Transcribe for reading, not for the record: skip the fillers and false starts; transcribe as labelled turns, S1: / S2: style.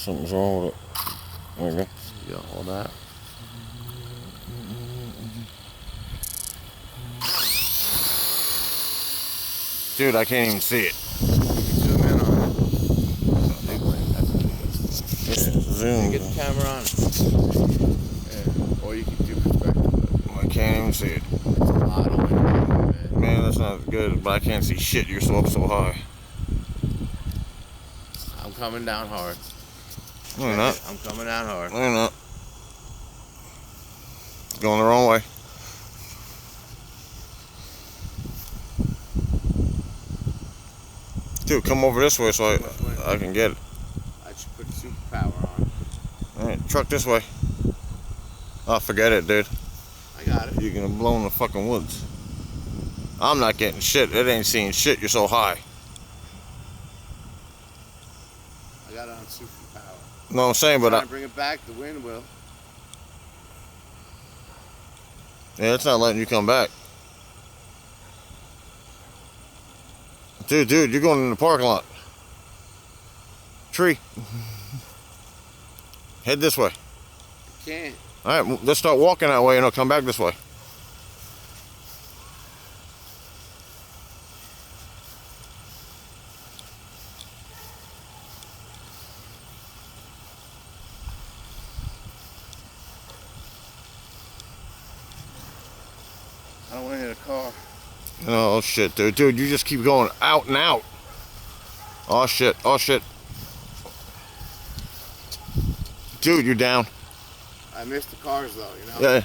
S1: Something's wrong with it. There you go.
S2: You got all that.
S1: Dude, I can't even see it.
S2: Zoom in on it. Big one. That's a big one.
S1: Yeah, zoom.
S2: Get the camera on it. Yeah. Or you can do perspective.
S1: I can't even see it.
S2: It's a lot on it.
S1: Man, that's not good, but I can't see shit. You're so up so high.
S2: I'm coming down hard.
S1: No, you're not.
S2: I'm coming down hard.
S1: No, you're not. It's going the wrong way. Dude, come over this way so I can get it.
S2: I should put superpower on.
S1: Alright, truck this way. Oh, forget it, dude.
S2: I got it.
S1: You're gonna blow in the fucking woods. I'm not getting shit. It ain't seeing shit. You're so high.
S2: I got it on superpower.
S1: No, I'm saying, but
S2: Trying to bring it back. The wind will.
S1: yeah, it's not letting you come back. Dude, you're going in the parking lot. Tree. Head this way.
S2: I can't.
S1: All right, let's start walking that way and I'll come back this way.
S2: I don't want to hit a car.
S1: Oh shit, dude, you just keep going out and out. Oh shit, dude, you're down.
S2: I missed the cars though, you know.
S1: Yeah.